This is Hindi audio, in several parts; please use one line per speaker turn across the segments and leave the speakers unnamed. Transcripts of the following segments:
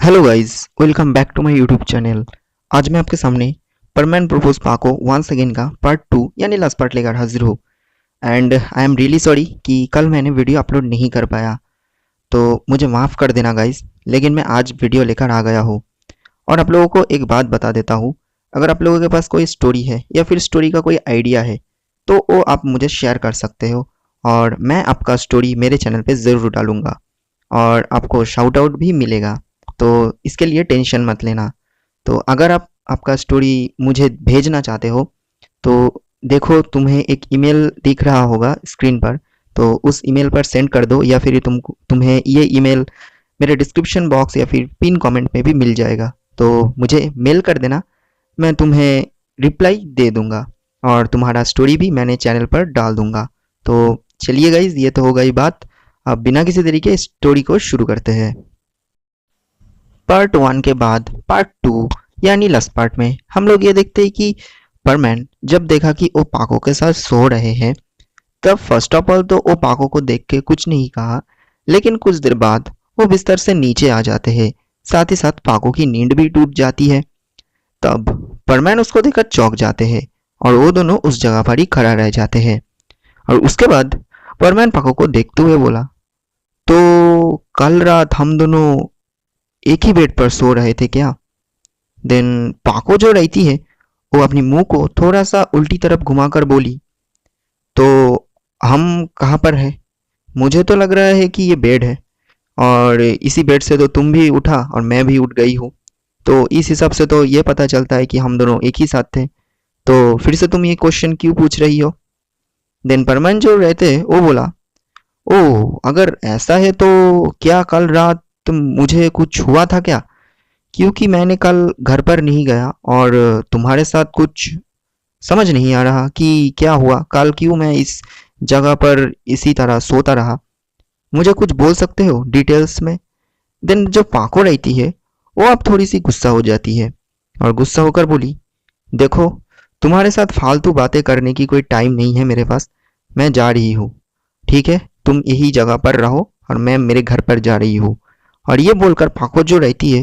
Hello guys, welcome back to my YouTube channel. आज मैं आपके सामने परमैन प्रपोज पाको वंस अगेन का पार्ट 2 यानी लास्ट पार्ट लेकर हाजिर हूँ। And I am really sorry कि कल मैंने वीडियो अपलोड नहीं कर पाया, तो मुझे माफ़ कर देना गाइस। लेकिन मैं आज वीडियो लेकर आ गया हूँ और आप लोगों को एक बात बता देता हूँ। अगर आप लोगों के पास कोई स्टोरी है या फिर स्टोरी का कोई आइडिया है तो वो आप मुझे शेयर कर सकते हो और मैं आपका स्टोरी मेरे चैनल पे ज़रूर डालूँगा और आपको शाउट आउट भी मिलेगा। तो इसके लिए टेंशन मत लेना। तो अगर आप आपका स्टोरी मुझे भेजना चाहते हो तो देखो, तुम्हें एक ईमेल दिख रहा होगा स्क्रीन पर, तो उस ईमेल पर सेंड कर दो या फिर तुम्हें ये ईमेल मेरे डिस्क्रिप्शन बॉक्स या फिर पिन कमेंट में भी मिल जाएगा। तो मुझे मेल कर देना, मैं तुम्हें रिप्लाई दे दूंगा और तुम्हारा स्टोरी भी मैंने चैनल पर डाल दूंगा। तो चलिए गाइज, ये तो हो गई बात। अब बिना किसी तरीके स्टोरी को शुरू करते हैं। पार्ट 1 के बाद पार्ट 2 यानी लास्ट पार्ट में हम लोग ये देखते हैं कि परमैन जब देखा कि वो पाको के साथ सो रहे हैं, तब फर्स्ट ऑफ ऑल तो वो पाको को देख के कुछ नहीं कहा, लेकिन कुछ देर बाद वो बिस्तर से नीचे आ जाते हैं। साथ ही साथ पाको की नींद भी टूट जाती है। तब परमैन उसको देखकर चौंक जाते हैं और वो दोनों उस जगह पर ही खड़ा रह जाते हैं। और उसके बाद परमैन पाको को देखते हुए बोला, तो कल रात हम दोनों एक ही बेड पर सो रहे थे क्या? देन पाको जो रहती है वो अपनी मुंह को थोड़ा सा उल्टी तरफ घुमाकर बोली, तो हम कहाँ पर है? मुझे तो लग रहा है कि ये बेड है और इसी बेड से तो तुम भी उठा और मैं भी उठ गई हूँ। तो इस हिसाब से तो ये पता चलता है कि हम दोनों एक ही साथ थे। तो फिर से तुम ये क्वेश्चन क्यों पूछ रही हो? देन परमन जो रहते वो बोला, ओह अगर ऐसा है तो क्या कल रात मुझे कुछ हुआ था क्या? क्योंकि मैंने कल घर पर नहीं गया और तुम्हारे साथ कुछ समझ नहीं आ रहा कि क्या हुआ कल, क्यों मैं इस जगह पर इसी तरह सोता रहा। मुझे कुछ बोल सकते हो डिटेल्स में? देन जो पाको रहती है वो अब थोड़ी सी गुस्सा हो जाती है और गुस्सा होकर बोली, देखो तुम्हारे साथ फालतू बातें करने की कोई टाइम नहीं है मेरे पास। मैं जा रही हूँ, ठीक है? तुम यही जगह पर रहो और मैं मेरे घर पर जा रही हूँ। और ये बोलकर पाको जो रहती है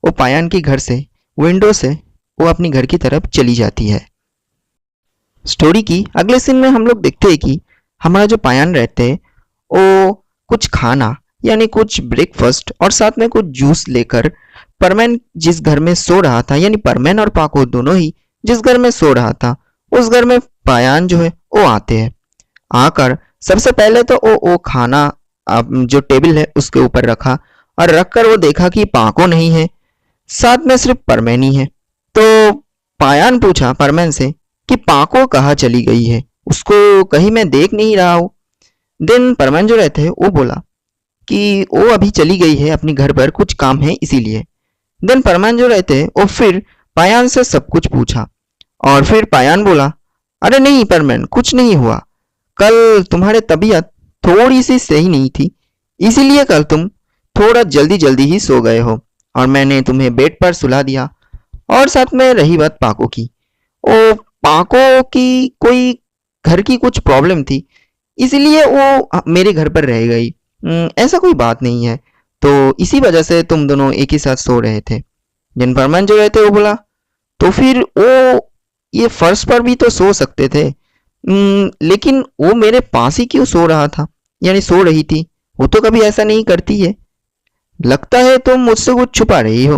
वो पायान के घर से विंडो से वो अपनी घर की तरफ चली जाती है। स्टोरी की अगले सीन में हम लोग देखते हैं कि हमारा जो पायान रहते हैं वो कुछ खाना यानी कुछ ब्रेकफास्ट और साथ में कुछ जूस लेकर परमैन जिस घर में सो रहा था, यानी परमैन और पाको दोनों ही जिस घर में सो रहा था उस घर में पायान जो है वो आते हैं। आकर सबसे पहले तो वो खाना जो टेबल है उसके ऊपर रखा और रखकर वो देखा कि पाको नहीं है, साथ में सिर्फ परमैन ही है। तो पायान पूछा परमैन से कि पाको कहाँ चली गई है, उसको कहीं मैं देख नहीं रहा हूँ। देन परमैन जो रहते हैं वो बोला कि वो अभी चली गई है अपने घर पर, कुछ काम है इसीलिए। देन परमैन जो रहते हैं वो फिर पायान से सब कुछ पूछा और फिर पायान बोला, अरे नहीं परमैन, कुछ नहीं हुआ। कल तुम्हारी तबीयत थोड़ी सी सही नहीं थी, इसीलिए कल तुम थोड़ा जल्दी जल्दी ही सो गए हो और मैंने तुम्हें बेड पर सुला दिया। और साथ में रही बात पाको की, ओ पाको की कोई घर की कुछ प्रॉब्लम थी इसलिए वो मेरे घर पर रह गई। ऐसा कोई बात नहीं है, तो इसी वजह से तुम दोनों एक ही साथ सो रहे थे। जिन परमान जो रहते वो बोला, तो फिर वो ये फर्श पर भी तो सो सकते थे। लेकिन वो मेरे पास ही क्यों सो रहा था, यानी सो रही थी? वो तो कभी ऐसा नहीं करती है। लगता है तुम मुझसे कुछ छुपा रही हो।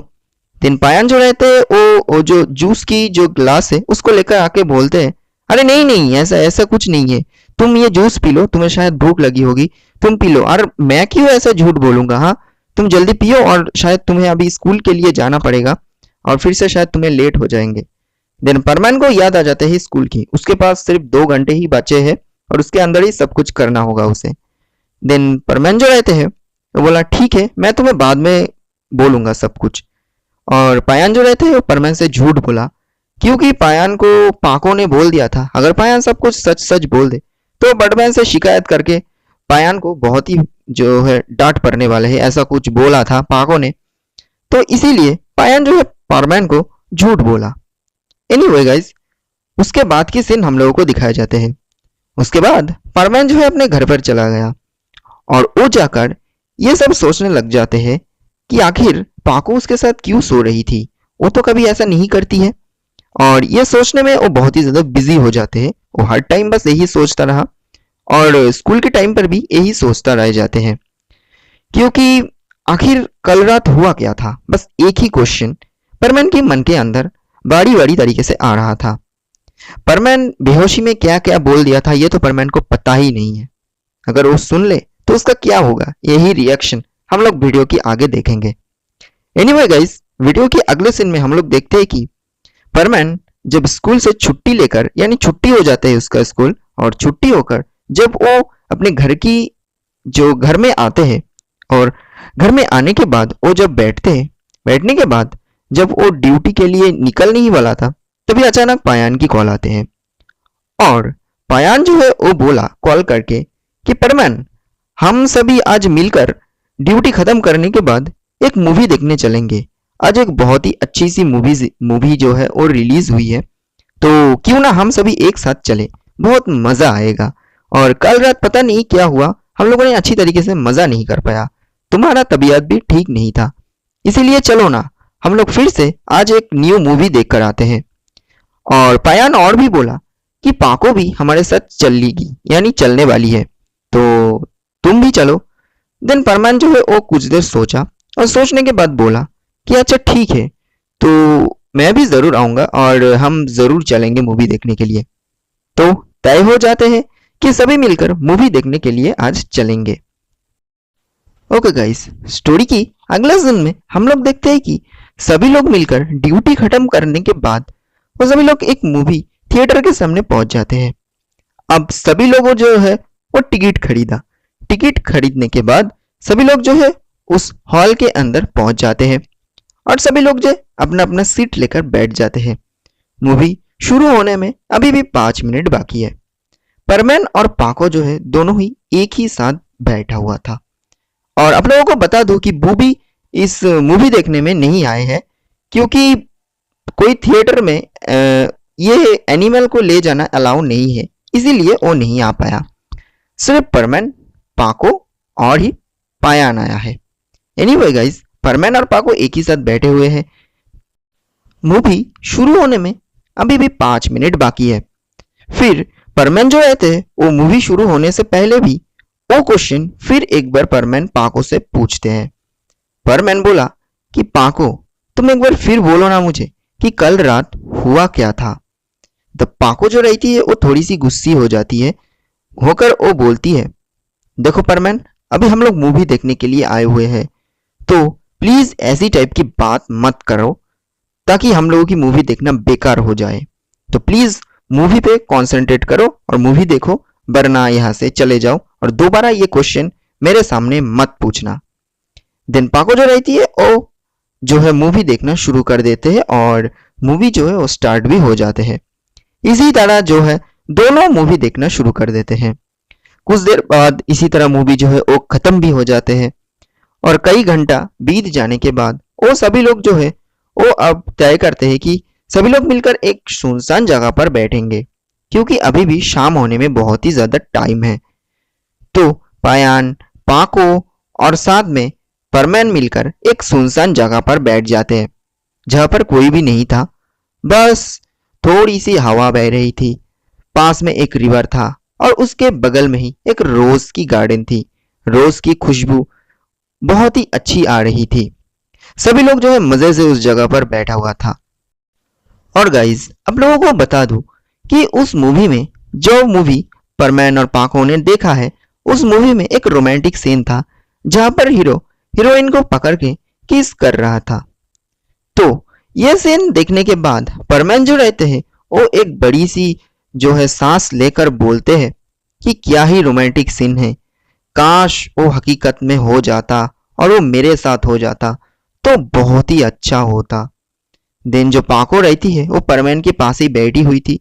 दिन पायन जो रहते हैं वो जो जूस की जो ग्लास है उसको लेकर आके बोलते हैं, अरे नहीं नहीं, ऐसा ऐसा कुछ नहीं है, तुम ये जूस पी लो, तुम्हें शायद भूख लगी होगी, तुम पी लो। और मैं क्यों ऐसा झूठ बोलूंगा? हाँ, तुम जल्दी पियो और शायद तुम्हें अभी स्कूल के लिए जाना पड़ेगा और फिर से शायद तुम्हें लेट हो जाएंगे। देन परमान को याद आ जाते हैं स्कूल की, उसके पास सिर्फ 2 घंटे ही बचे हैं और उसके अंदर ही सब कुछ करना होगा उसे। देन परमान जो रहते हैं वो बोला, ठीक है मैं तुम्हें बाद में बोलूंगा सब कुछ। और पायान जो रहते हैं वो परमान से झूठ बोला, क्योंकि पायान को पाको ने बोल दिया था अगर पायान सब कुछ सच सच बोल दे तो बड़मैन से शिकायत करके पायान को बहुत ही जो है डांट पड़ने वाले है, ऐसा कुछ बोला था पाको ने। तो इसीलिए पायान जो है परमैन को झूठ बोला। एनीवे गाइस, उसके बाद की सीन हम लोगों को दिखाए जाते हैं। उसके बाद परमैन जो है अपने घर पर चला गया और वो जाकर ये सब सोचने लग जाते हैं कि आखिर पाको उसके साथ क्यों सो रही थी, वो तो कभी ऐसा नहीं करती है। और ये सोचने में वो बहुत ही ज्यादा बिजी हो जाते हैं। वो हर टाइम बस यही सोचता रहा और स्कूल के टाइम पर भी यही सोचता रह जाते हैं, क्योंकि आखिर कल रात हुआ क्या था। बस एक ही क्वेश्चन परमैन के मन के अंदर बारी बारी तरीके से आ रहा था। परमैन बेहोशी में क्या क्या बोल दिया था ये तो परमैन को पता ही नहीं है। अगर वो सुन ले तो उसका क्या होगा, यही रिएक्शन हम लोग वीडियो की आगे देखेंगे। एनीवे गाइस, वीडियो के अगले सीन में हम लोग देखते हैं कि परमैन जब स्कूल से छुट्टी लेकर, यानी छुट्टी हो जाते है उसका स्कूल, और छुट्टी होकर जब वो अपने घर की जो घर में आते हैं, और घर में आने के बाद वो जब बैठते हैं, बैठने के बाद जब वो ड्यूटी के लिए निकलने ही वाला था, तभी अचानक पायान की कॉल आते हैं। और पायान जो है वो बोला कॉल करके कि परमैन, हम सभी आज मिलकर ड्यूटी खत्म करने के बाद एक मूवी देखने चलेंगे। आज एक बहुत ही अच्छी सी मूवी जो है वो रिलीज हुई है, तो क्यों ना हम सभी एक साथ चले, बहुत मजा आएगा। और कल रात पता नहीं क्या हुआ, हम लोगों ने अच्छी तरीके से मजा नहीं कर पाया, तुम्हारा तबीयत भी ठीक नहीं था, इसीलिए चलो ना हम लोग फिर से आज एक न्यू मूवी देख कर आते हैं। और पायान और भी बोला कि पाको भी हमारे साथ चलेगी, यानी चलने वाली है, तो तुम भी चलो। देन परमान जो है वो कुछ देर सोचा और सोचने के बाद बोला कि अच्छा ठीक है, तो मैं भी जरूर आऊंगा और हम जरूर चलेंगे मूवी देखने के लिए। तो तय हो जाते हैं कि सभी मिलकर मूवी देखने के लिए आज चलेंगे। ओके गाइस, स्टोरी की अगले सीन में हम लोग देखते हैं कि सभी लोग मिलकर ड्यूटी खत्म करने के बाद वो सभी लोग एक मूवी थिएटर के सामने पहुंच जाते हैं। अब सभी लोगों जो है वो टिकट खरीदा। टिकट खरीदने के बाद सभी लोग जो है उस हॉल के अंदर पहुंच जाते हैं और सभी लोग जो अपना अपना सीट लेकर बैठ जाते हैं। मूवी शुरू होने में अभी भी 5 मिनट बाकी है। परमैन और पाको जो है दोनों ही एक ही साथ बैठा हुआ था। और आप लोगों को बता दूं कि बूबी इस मूवी देखने में नहीं आए हैं, क्योंकि कोई थिएटर में ये एनिमल को ले जाना अलाउ नहीं है, इसीलिए वो नहीं आ पाया। सिर्फ परमैन, पाको और ही पायान आया है। एनीवे गाइस, परमैन और पाको एक ही साथ बैठे हुए हैं। मूवी शुरू होने में अभी भी 5 मिनट बाकी है। फिर परमैन जो रहते हैं वो मूवी शुरू होने से पहले भी वो क्वेश्चन फिर एक बार परमैन पाको से पूछते हैं। परमैन बोला कि पाको, तुम एक बार फिर बोलो ना मुझे कि कल रात हुआ क्या था। तो पाको जो रहती है वो थोड़ी सी गुस्सी हो जाती है, होकर वो बोलती है, देखो परमैन, अभी हम लोग मूवी देखने के लिए आए हुए हैं, तो प्लीज ऐसी टाइप की बात मत करो ताकि हम लोगों की मूवी देखना बेकार हो जाए। तो प्लीज मूवी पे कंसंट्रेट करो और मूवी देखो, वरना यहां से चले जाओ और दोबारा ये क्वेश्चन मेरे सामने मत पूछना। देन पाको जो रहती है वो जो है मूवी देखना शुरू कर देते हैं और मूवी जो है वो स्टार्ट भी हो जाते हैं। इसी तरह जो है दोनों मूवी देखना शुरू कर देते हैं। कुछ देर बाद इसी तरह मूवी जो है वो खत्म भी हो जाते हैं और कई घंटा बीत जाने के बाद वो सभी लोग जो है वो अब तय करते हैं कि सभी लोग मिलकर एक सुनसान जगह पर बैठेंगे, क्योंकि अभी भी शाम होने में बहुत ही ज्यादा टाइम है। तो पायान, पाको और साथ में परमैन मिलकर एक सुनसान जगह पर बैठ जाते हैं जहां पर कोई भी नहीं था, बस थोड़ी सी हवा बह रही थी। पास में एक रिवर था और उसके बगल में ही एक रोज की गार्डन थी। रोज की खुशबू बहुत ही अच्छी आ रही थी। सभी लोग जो है मजे से उस जगह पर बैठा हुआ था। और गाइज, आप लोगों को बता दूं कि उस मूवी में, जो मूवी परमैन और पाको ने देखा है, उस मूवी में एक रोमांटिक सीन था जहां पर हीरो हीरोइन को पकड़ के किस कर रहा था। तो यह सीन देखने के बाद परमैन जो रहते हैं वो एक बड़ी सी जो है सांस लेकर बोलते हैं कि क्या ही रोमांटिक सीन है, काश वो हकीकत में हो जाता और वो मेरे साथ हो जाता तो बहुत ही अच्छा होता। देन जो पाको रहती है वो परमैन के पास ही बैठी हुई थी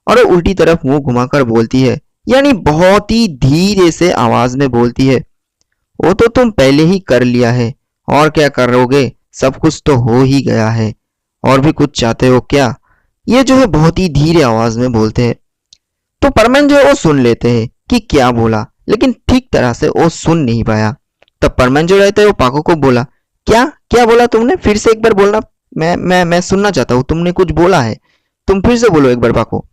और वो उल्टी तरफ मुंह घुमाकर बोलती है, यानी बहुत ही धीरे से आवाज में बोलती है, वो तो तुम पहले ही कर लिया है, और क्या करोगे, सब कुछ तो हो ही गया है, और भी कुछ चाहते हो क्या। ये जो है बहुत ही धीरे आवाज में बोलते हैं। तो परमैन जो है वो सुन लेते हैं कि क्या बोला, लेकिन ठीक तरह से वो सुन नहीं पाया। तब परमैन जो रहता है वो पाको को बोला क्या क्या बोला तुमने? फिर से एक बार बोलना। मैं सुनना चाहता हूँ। तुमने कुछ बोला है, तुम फिर से बोलो एक बार पाको।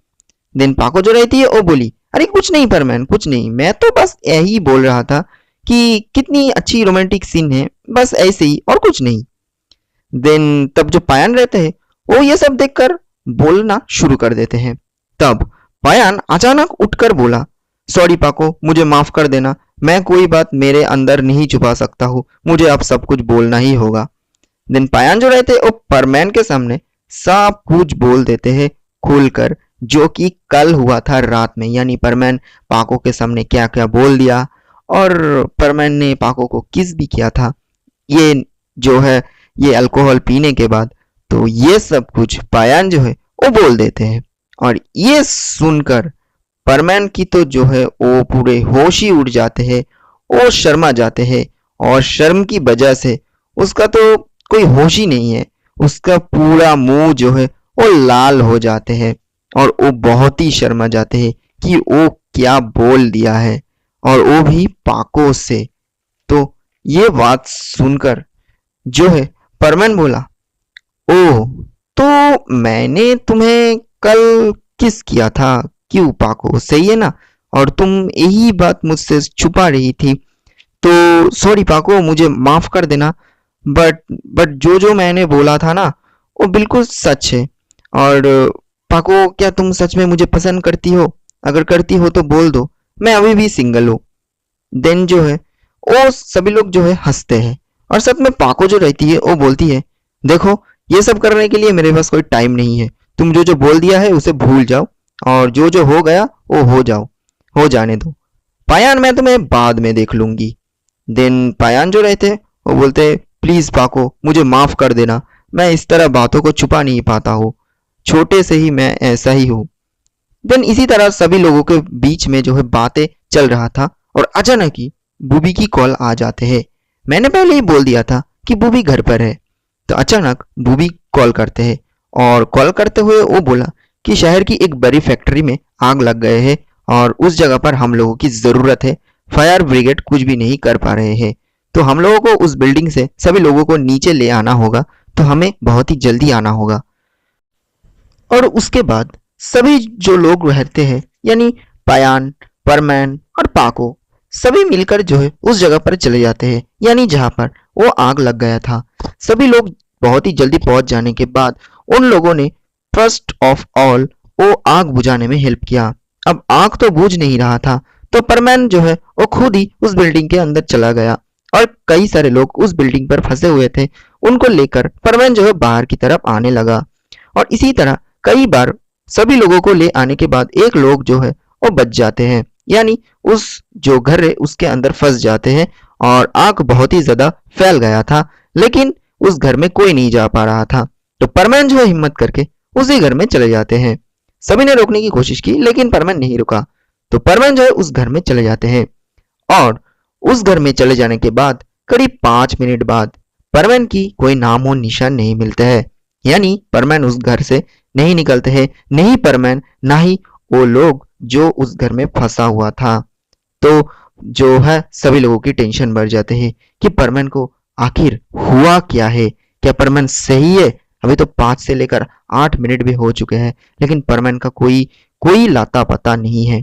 देन पाको जो रहती है वो बोली, अरे कुछ नहीं परमैन, कुछ नहीं, मैं तो बस यही बोल रहा था कि कितनी अच्छी रोमांटिक सीन है, बस ऐसे ही और कुछ नहीं। देन तब जो पायन रहते हैं वो ये सब देखकर बोलना शुरू कर देते हैं। तब पायन अचानक उठकर बोला, सॉरी पाको, मुझे माफ कर देना, मैं कोई बात मेरे अंदर नहीं छुपा सकता हूँ, मुझे अब सब कुछ बोलना ही होगा। देन पायन जो रहते हैं वो परमैन के सामने सब कुछ बोल देते हैं खुलकर, जो कि कल हुआ था रात में। यानी परमैन पाको के सामने क्या क्या बोल दिया और परमैन ने पाको को किस भी किया था, ये जो है ये अल्कोहल पीने के बाद, तो ये सब कुछ पायान जो है वो बोल देते हैं। और ये सुनकर परमैन की तो जो है वो पूरे होश ही उड़ जाते हैं, वो शर्मा जाते हैं और शर्म की वजह से उसका तो कोई होश ही नहीं है, उसका पूरा मुंह जो है वो लाल हो जाते हैं और वो बहुत ही शर्मा जाते हैं कि वो क्या बोल दिया है, और वो भी पाको से। तो ये बात सुनकर जो है परमैन बोला, ओह, तो मैंने तुम्हें कल किस किया था, क्यों पाको, सही है ना? और तुम यही बात मुझसे छुपा रही थी, तो सॉरी पाको, मुझे माफ कर देना। बट बट जो जो मैंने बोला था ना वो बिल्कुल सच है। और पाको, क्या तुम सच में मुझे पसंद करती हो? अगर करती हो तो बोल दो, मैं अभी भी सिंगल हूँ। देन जो है वो सभी लोग जो है हंसते हैं और साथ में पाको जो रहती है वो बोलती है, देखो, ये सब करने के लिए मेरे पास कोई टाइम नहीं है, तुम जो जो बोल दिया है उसे भूल जाओ और जो जो हो गया वो हो जाने दो। पायान, मैं तुम्हें बाद में देख लूंगी। देन पायान जो रहते हैं वो बोलते हैं, प्लीज पाको, मुझे माफ कर देना, मैं इस तरह बातों को छुपा नहीं पाता हूँ, छोटे से ही मैं ऐसा ही हूँ। देन इसी तरह सभी लोगों के बीच में जो है बातें चल रहा था और अचानक ही बूबी की कॉल आ जाते हैं। मैंने पहले ही बोल दिया था कि बूबी घर पर है, तो अचानक बूबी कॉल करते हैं और कॉल करते हुए वो बोला कि शहर की एक बड़ी फैक्ट्री में आग लग गए हैं और उस जगह पर हम लोगों की ज़रूरत है, फायर ब्रिगेड कुछ भी नहीं कर पा रहे हैं, तो हम लोगों को उस बिल्डिंग से सभी लोगों को नीचे ले आना होगा, तो हमें बहुत ही जल्दी आना होगा। और उसके बाद सभी जो लोग रहते हैं यानी पायान, परमैन और पाको, सभी मिलकर जो है उस जगह पर चले जाते हैं, यानी जहां पर वो आग लग गया था। सभी लोग बहुत ही जल्दी पहुंच जाने के बाद उन लोगों ने फर्स्ट ऑफ ऑल वो आग बुझाने में हेल्प किया। अब आग तो बुझ नहीं रहा था, तो परमैन जो है वो खुद ही उस बिल्डिंग के अंदर चला गया और कई सारे लोग उस बिल्डिंग पर फंसे हुए थे, उनको लेकर परमैन जो है बाहर की तरफ आने लगा। और इसी तरह कई बार सभी लोगों को ले आने के बाद एक लोग जो है वो बच जाते हैं, यानी उस जो घर है उसके अंदर फंस जाते हैं और आग बहुत ही ज्यादा फैल गया था, लेकिन उस घर में कोई नहीं जा पा रहा था। तो परमैन जो है हिम्मत करके उसी घर में चले जाते हैं। सभी ने रोकने की कोशिश की लेकिन परमैन नहीं रुका, तो परमैन जो है उस घर में चले जाते हैं। और उस घर में चले जाने के बाद करीब 5 मिनट बाद परमैन की कोई नाम और निशान नहीं मिलता है, यानी परमैन उस घर से नहीं निकलते हैं, नहीं परमैन, ना ही वो लोग जो उस घर में फंसा हुआ था। तो जो है सभी लोगों की टेंशन बढ़ जाते हैं कि परमैन को आखिर हुआ क्या है, क्या परमैन सही है? अभी तो 5 से लेकर 8 मिनट भी हो चुके हैं लेकिन परमैन का कोई कोई लाता पता नहीं है।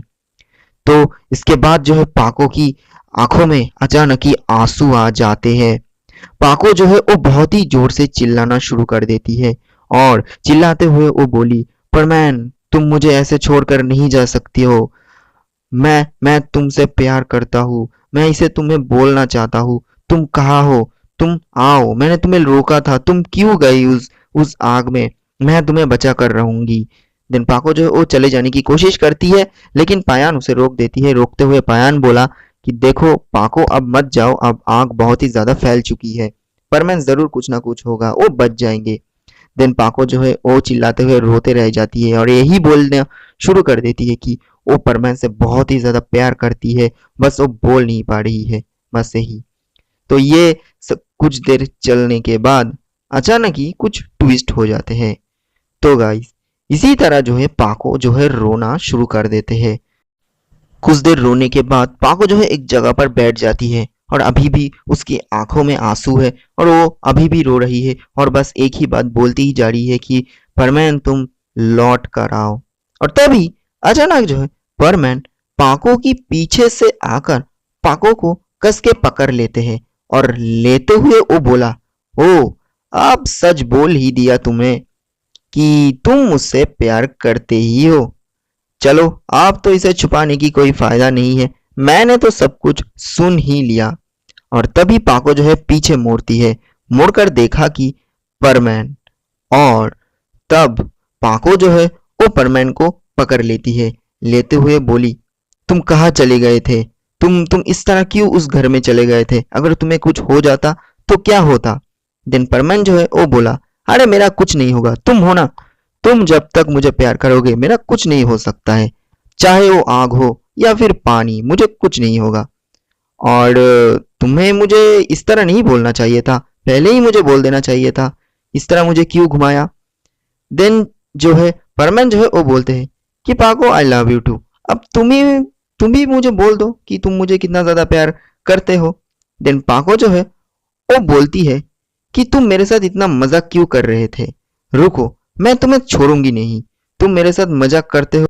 तो इसके बाद जो है पाको की आंखों में अचानक ही आंसू आ जाते हैं। पाको जो है वो बहुत ही जोर से चिल्लाना शुरू कर देती है और चिल्लाते हुए वो बोली, परमैन, तुम मुझे ऐसे छोड़कर नहीं जा सकती हो, मैं तुमसे प्यार करता हूँ, मैं इसे तुम्हें बोलना चाहता हूँ, तुम कहाँ हो? तुम आओ, मैंने तुम्हें रोका था, तुम क्यों गई उस आग में? मैं तुम्हें बचा कर रहूंगी। दिन पाको जो है वो चले जाने की कोशिश करती है लेकिन पायान उसे रोक देती है। रोकते हुए पायान बोला कि देखो पाको, अब मत जाओ, अब आग बहुत ही ज्यादा फैल चुकी है, परमैन जरूर कुछ ना कुछ होगा, वो बच जाएंगे। देन पाको जो है वो चिल्लाते हुए रोते रह जाती है और यही बोलना शुरू कर देती है कि वो परमैन से बहुत ही ज्यादा प्यार करती है, बस वो बोल नहीं पा रही है, बस यही। तो ये सब कुछ देर चलने के बाद अचानक ही कुछ ट्विस्ट हो जाते हैं। तो गाइस, इसी तरह जो है पाको जो है रोना शुरू कर देते हैं। कुछ देर रोने के बाद पाको जो है एक जगह पर बैठ जाती है और अभी भी उसकी आंखों में आंसू है और वो अभी भी रो रही है और बस एक ही बात बोलती ही जा रही है कि परमैन तुम लौट कर आओ। और तभी अचानक जो है परमैन पाको की पीछे से आकर पाको को कस के पकड़ लेते हैं और लेते हुए वो बोला, ओ अब सच बोल ही दिया तुम्हें कि तुम मुझसे प्यार करते ही हो। चलो आप तो इसे छुपाने की कोई फायदा नहीं है, मैंने तो सब कुछ सुन ही लिया। और तभी पाको जो है पीछे मुड़ती है, मुड़कर देखा कि परमैन, और तब पाको जो है वो परमैन को पकड़ लेती है, लेते हुए बोली, तुम कहाँ चले गए थे? तुम इस तरह क्यों उस घर में चले गए थे? अगर तुम्हें कुछ हो जाता तो क्या होता? देन परमैन जो है वो बोला, अरे मेरा कुछ नहीं होगा, तुम हो ना, तुम जब तक मुझे प्यार करोगे मेरा कुछ नहीं हो सकता है, चाहे वो आग हो या फिर पानी, मुझे कुछ नहीं होगा। और तुम्हें मुझे इस तरह नहीं बोलना चाहिए था, पहले ही मुझे बोल देना चाहिए था, इस तरह मुझे क्यों घुमाया? देन जो है परमैन जो है वो बोलते हैं कि पाको आई लव यू टू, अब तुम भी मुझे बोल दो कि तुम मुझे कितना ज्यादा प्यार करते हो। देन पाको जो है वो बोलती है कि तुम मेरे साथ इतना मजाक क्यों कर रहे थे, रुको मैं तुम्हें छोड़ूंगी नहीं, तुम मेरे साथ मजाक करते हो।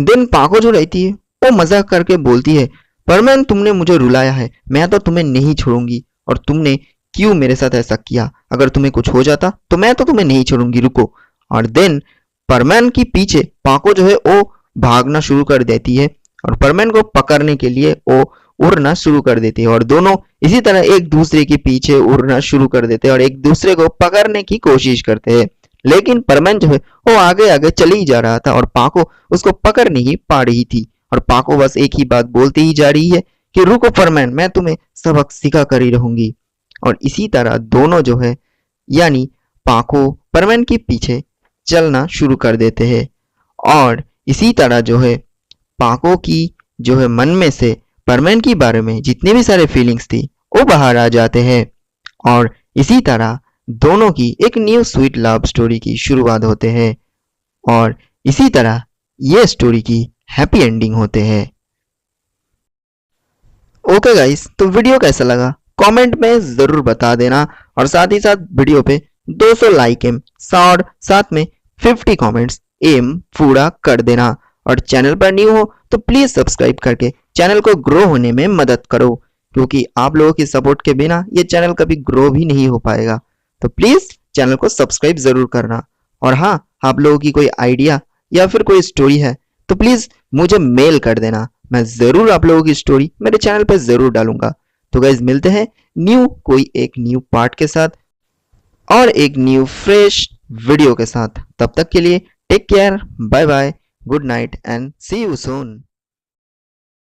देन पाको जो रहती है वो मजाक करके बोलती है, परमैन तुमने मुझे रुलाया है, मैं तो तुम्हें नहीं छोड़ूंगी, और तुमने क्यों मेरे साथ ऐसा किया? अगर तुम्हें कुछ हो जाता तो मैं तो तुम्हें नहीं छोड़ूंगी, रुको। और देन परमैन की पीछे पाको जो है वो भागना शुरू कर देती है और परमैन को पकड़ने के लिए वो उड़ना शुरू कर देती है, और दोनों इसी तरह एक दूसरे के पीछे उड़ना शुरू कर देते हैं और एक दूसरे को पकड़ने की कोशिश करते हैं। लेकिन परमैन जो है वो आगे आगे चले ही जा रहा था और पाको उसको पकड़ नहीं पा रही थी, और पाको बस एक ही बात बोलती ही जा रही है कि रुको परमैन, मैं तुम्हें सबक सिखा कर ही रहूंगी। और इसी तरह दोनों जो है यानी पाको परमैन के पीछे चलना शुरू कर देते हैं, और इसी तरह जो है पाको की जो है मन में से परमैन के बारे में जितने भी सारे फीलिंग्स थी वो बाहर आ जाते हैं, और इसी तरह दोनों की एक न्यू स्वीट लव स्टोरी की शुरुआत होते हैं, और इसी तरह ये स्टोरी की हैप्पी एंडिंग होते हैं। ओके गाइस, तो वीडियो कैसा लगा कमेंट में जरूर बता देना, और साथ ही साथ वीडियो पे 200 लाइक एम और साथ में 50 कमेंट्स एम पूरा कर देना। और चैनल पर न्यू हो तो प्लीज सब्सक्राइब करके चैनल को ग्रो होने में मदद करो, क्योंकि आप लोगों की सपोर्ट के बिना ये चैनल कभी ग्रो भी नहीं हो पाएगा। तो प्लीज चैनल को सब्सक्राइब जरूर करना। और हाँ, आप लोगों की कोई आइडिया या फिर कोई स्टोरी है तो प्लीज मुझे मेल कर देना, मैं जरूर आप लोगों की स्टोरी मेरे चैनल पर जरूर डालूंगा। तो गाइज मिलते हैं कोई एक न्यू पार्ट के साथ और एक न्यू फ्रेश वीडियो के साथ। तब तक के लिए take care, bye bye, good night and see you soon.